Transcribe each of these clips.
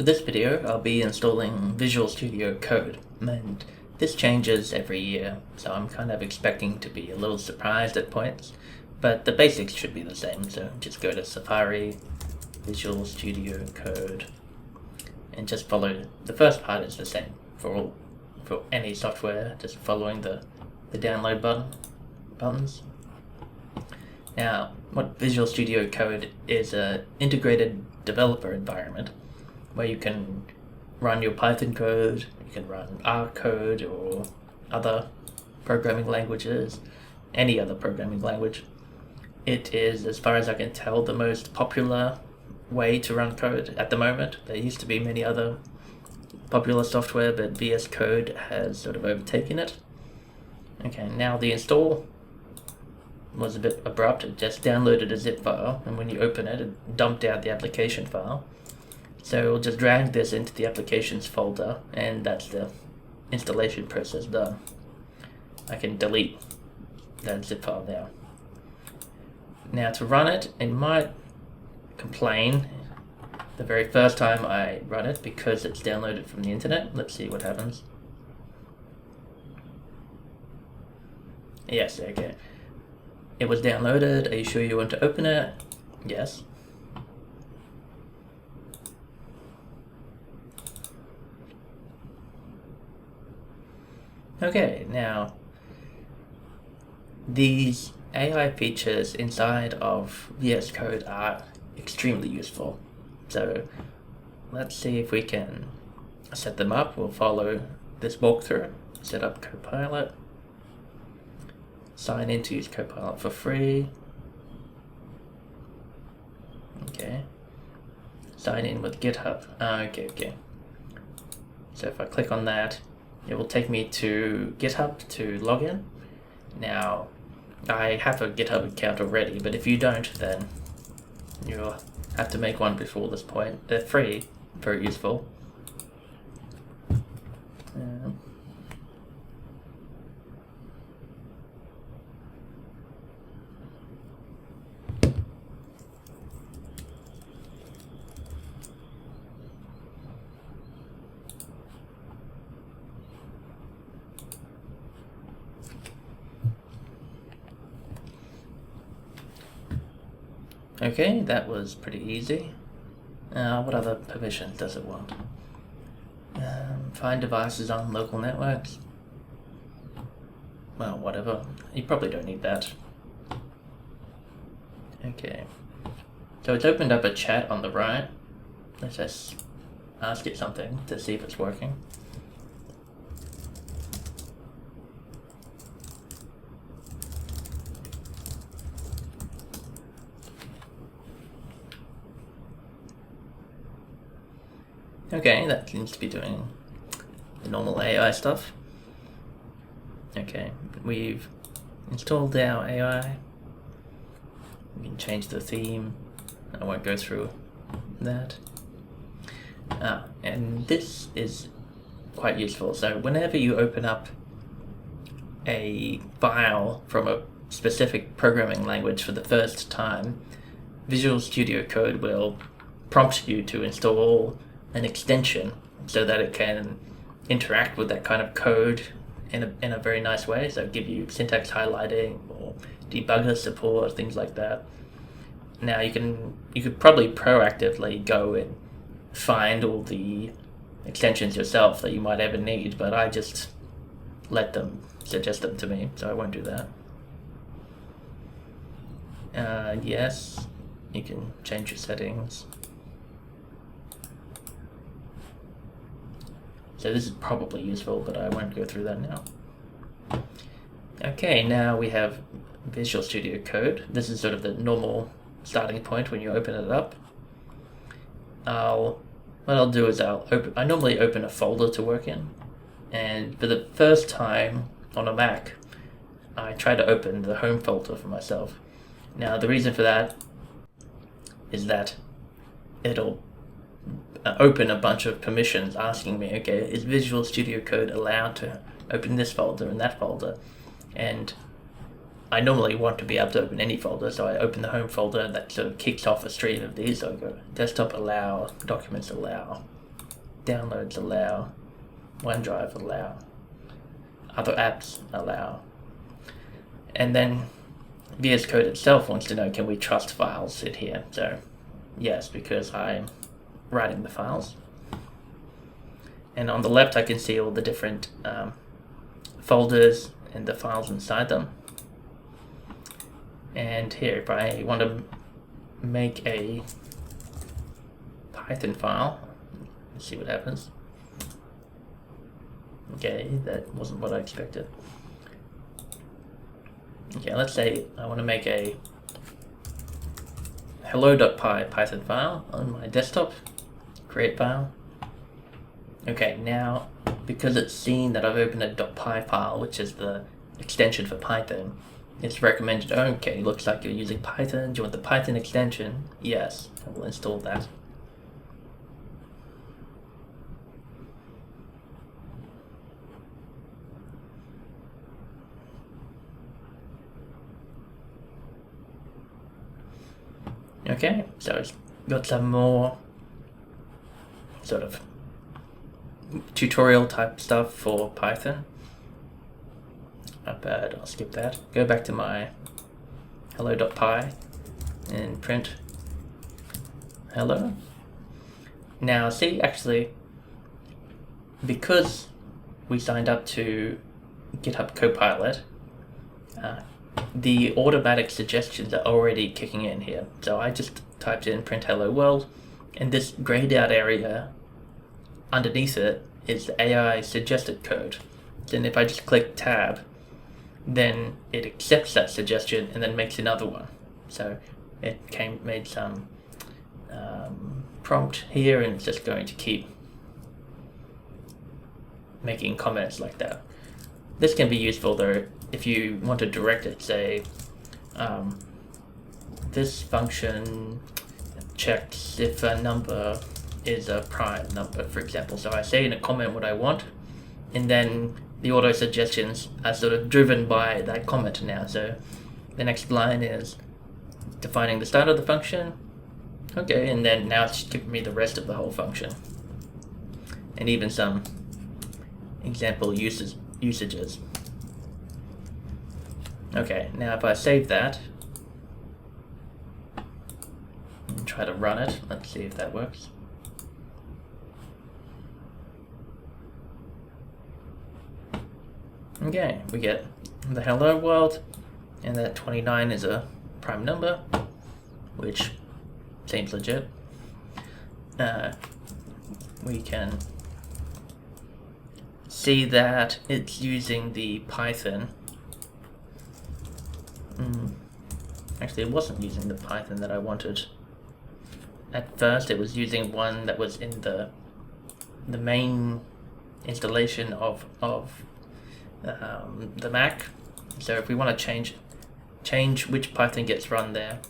For this video, I'll be installing Visual Studio Code, and this changes every year, so I'm kind of expecting to be a little surprised at points, but the basics should be the same, so just go to Safari, Visual Studio Code, and just follow. The first part is the same for any software, just following the download buttons. Now, what Visual Studio Code is an integrated developer environment where you can run your Python code, you can run R code or other programming languages, any other programming language. It is, as far as I can tell, the most popular way to run code at the moment. There used to be many other popular software, but VS Code has sort of overtaken it. Okay, now the install was a bit abrupt. It just downloaded a zip file, and when you open it, it dumped out the application file. So we'll just drag this into the applications folder, and that's the installation process done. I can delete that zip file now. Now to run it, it might complain the very first time I run it because it's downloaded from the internet. Let's see what happens. Yes, okay. It was downloaded. Are you sure you want to open it? Yes. Okay, now these AI features inside of VS Code are extremely useful. So let's see if we can set them up. We'll follow this walkthrough. Set up Copilot. Sign in to use Copilot for free. Okay. Sign in with GitHub. Okay. So if I click on that, it will take me to GitHub to log in. Now, I have a GitHub account already, but if you don't, then you'll have to make one before this point. They're free, very useful. Okay, that was pretty easy. What other permissions does it want? Find devices on local networks. Well, whatever. You probably don't need that. Okay. So it's opened up a chat on the right. Let's just ask it something to see if it's working. Okay, that seems to be doing the normal AI stuff. Okay, we've installed our AI. We can change the theme. I won't go through that. And this is quite useful. So whenever you open up a file from a specific programming language for the first time, Visual Studio Code will prompt you to install an extension so that it can interact with that kind of code in a very nice way. So give you syntax highlighting or debugger support, things like that. Now you could probably proactively go and find all the extensions yourself that you might ever need, but I just let them suggest them to me, so I won't do that. Yes, you can change your settings. So this is probably useful, but I won't go through that now. Okay, now we have Visual Studio Code. This is sort of the normal starting point when you open it up. What I'll do is I normally open a folder to work in, and for the first time on a Mac, I try to open the home folder for myself. Now the reason for that is that it'll open a bunch of permissions asking me, okay, is Visual Studio Code allowed to open this folder and that folder? And I normally want to be able to open any folder, so I open the home folder, and that sort of kicks off a stream of these. So I go desktop allow, documents allow, downloads allow, OneDrive allow, other apps allow. And then VS Code itself wants to know, can we trust files sit here? So yes, because I'm writing the files. And on the left I can see all the different folders and the files inside them. And here, if I want to make a Python file, let's see what happens. Okay, that wasn't what I expected. Okay, let's say I want to make a hello.py Python file on my desktop. Create file. Okay, now because it's seen that I've opened a .py file, which is the extension for Python, it's recommended, okay, looks like you're using Python. Do you want the Python extension? Yes, I will install that. Okay, so it's got some more sort of tutorial type stuff for Python. Not bad, I'll skip that. Go back to my hello.py and print hello. Now see, actually, because we signed up to GitHub Copilot, the automatic suggestions are already kicking in here. So I just typed in print hello world, and this grayed out area underneath it is the AI suggested code. Then if I just click tab, then it accepts that suggestion and then makes another one. So it made some prompt here, and it's just going to keep making comments like that. This can be useful though if you want to direct it, say this function checks if a number is a prime number, for example. So I say in a comment what I want, and then the auto suggestions are sort of driven by that comment now. So the next line is defining the start of the function. Okay, and then now it's giving me the rest of the whole function. And even some example usages. Okay, now if I save that and try to run it, let's see if that works. Okay, we get the hello world, and that 29 is a prime number, which seems legit. We can see that it's using the Python. Actually, it wasn't using the Python that I wanted. At first, it was using one that was in the main installation of the Mac. So if we want to change which Python gets run there,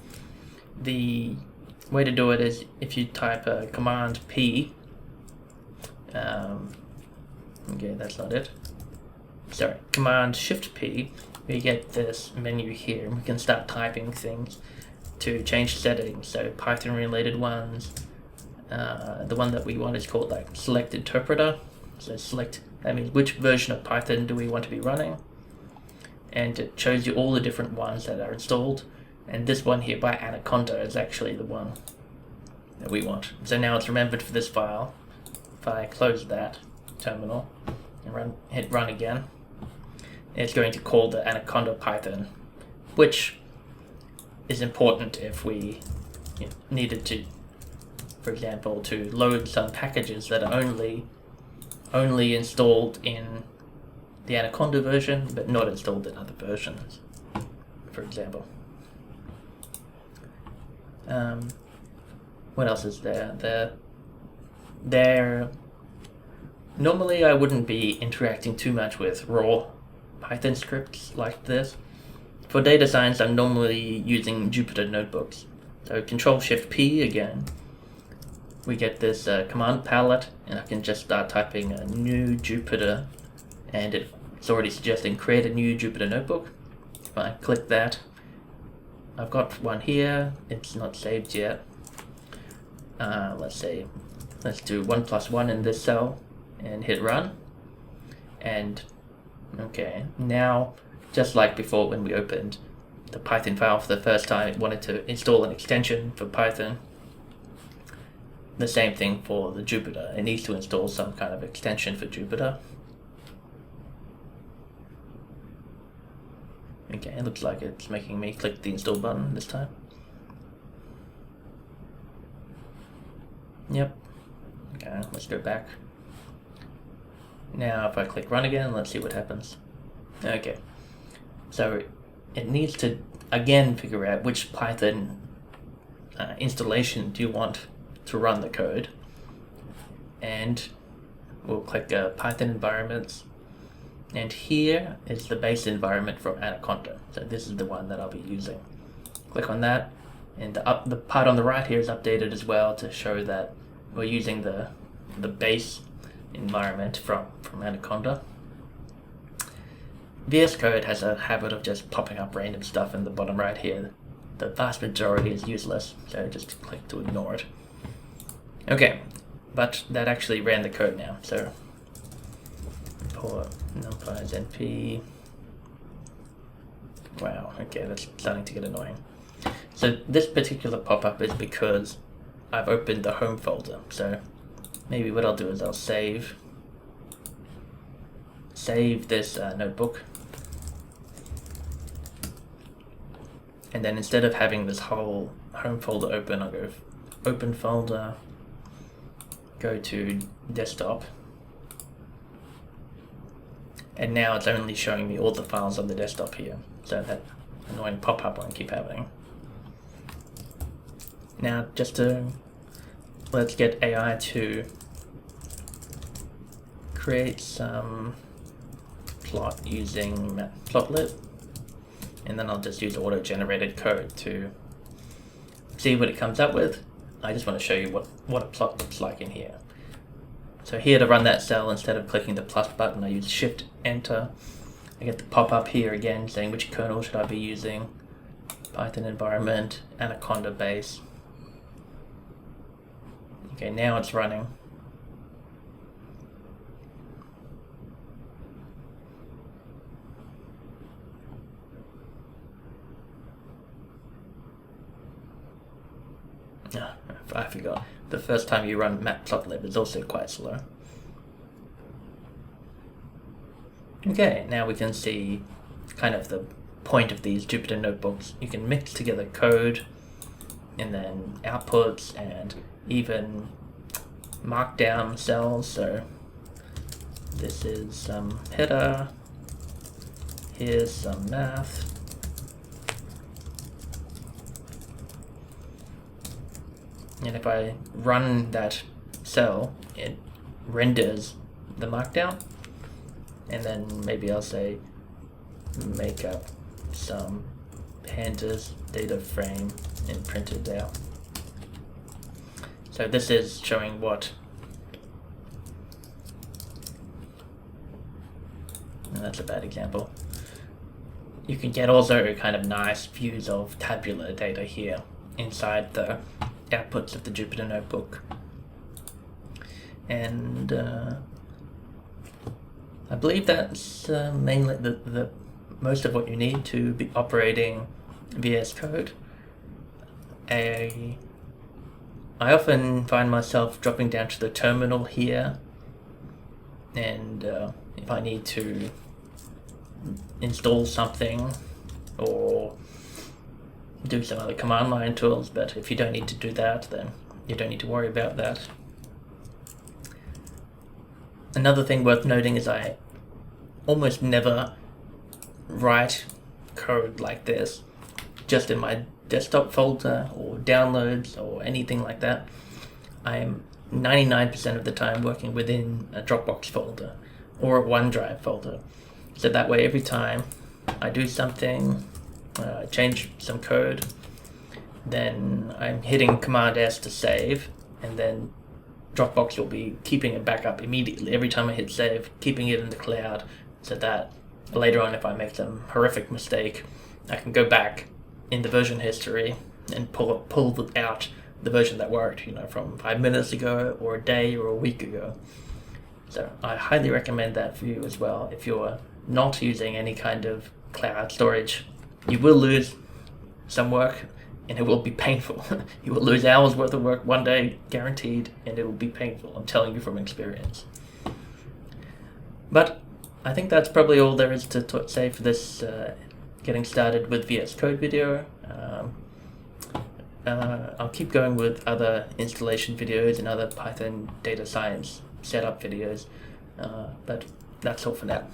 the way to do it is if you type Command P. Okay, that's not it. Sorry, Command Shift P. We get this menu here, and we can start typing things to change settings. So Python related ones. The one that we want is called like Select Interpreter. So select, that means which version of Python do we want to be running, and it shows you all the different ones that are installed. And this one here by Anaconda is actually the one that we want. So now it's remembered for this file. If I close that terminal and hit run again, it's going to call the Anaconda Python, which is important if we needed to, for example, to load some packages that are only installed in the Anaconda version, but not installed in other versions, for example. What else is there? Normally I wouldn't be interacting too much with raw Python scripts like this. For data science, I'm normally using Jupyter Notebooks. So Control-Shift-P again. We get this command palette, and I can just start typing a new Jupyter, and it's already suggesting create a new Jupyter Notebook. If I click that, I've got one here. It's not saved yet. Let's say let's do 1 plus 1 in this cell and hit run. And okay, now just like before when we opened the Python file for the first time, it wanted to install an extension for Python. The same thing for the Jupyter. It needs to install some kind of extension for Jupyter. Okay, it looks like it's making me click the install button this time. Yep. Okay, let's go back. Now if I click run again, let's see what happens. Okay, so it needs to again figure out which Python installation do you want to run the code, and we'll click Python environments, and here is the base environment from Anaconda. So this is the one that I'll be using. Click on that, and the part on the right here is updated as well to show that we're using the base environment from Anaconda. VS Code has a habit of just popping up random stuff in the bottom right here. The vast majority is useless, so just click to ignore it. Okay, but that actually ran the code now, so for numpy is np. Wow, okay, that's starting to get annoying. So this particular pop-up is because I've opened the home folder, so maybe what I'll do is I'll save this notebook, and then instead of having this whole home folder open, I'll go open folder, go to desktop, and now it's only showing me all the files on the desktop here, so that annoying pop-up won't keep happening. Now let's get AI to create some plot using Matplotlib, and then I'll just use auto-generated code to see what it comes up with. I just want to show you what a plot looks like in here. So here to run that cell, instead of clicking the plus button, I use Shift Enter. I get the pop-up here again saying which kernel should I be using, Python environment, Anaconda base. Okay, now it's running. I forgot. The first time you run Matplotlib is also quite slow. Okay, now we can see kind of the point of these Jupyter Notebooks. You can mix together code and then outputs and even markdown cells. So this is some header, here's some math, and if I run that cell, it renders the markdown, and then maybe I'll say make up some pandas data frame and print it out. So this is showing what, and that's a bad example. You can get also kind of nice views of tabular data here inside the outputs of the Jupyter Notebook. And I believe that's mainly the most of what you need to be operating VS Code. I often find myself dropping down to the terminal here, and if I need to install something or do some other command line tools, but if you don't need to do that, then you don't need to worry about that. Another thing worth noting is I almost never write code like this just in my desktop folder or downloads or anything like that. I'm 99% of the time working within a Dropbox folder or a OneDrive folder. So that way every time I do something, change some code, then I'm hitting Command S to save, and then Dropbox will be keeping a backup immediately every time I hit save, keeping it in the cloud, so that later on if I make some horrific mistake, I can go back in the version history and pull out the version that worked, from 5 minutes ago or a day or a week ago. So I highly recommend that for you as well. If you're not using any kind of cloud storage, you will lose some work and it will be painful. You will lose hours worth of work one day, guaranteed, and it will be painful. I'm telling you from experience. But I think that's probably all there is to say for this getting started with VS Code video. I'll keep going with other installation videos and other Python data science setup videos, but that's all for now.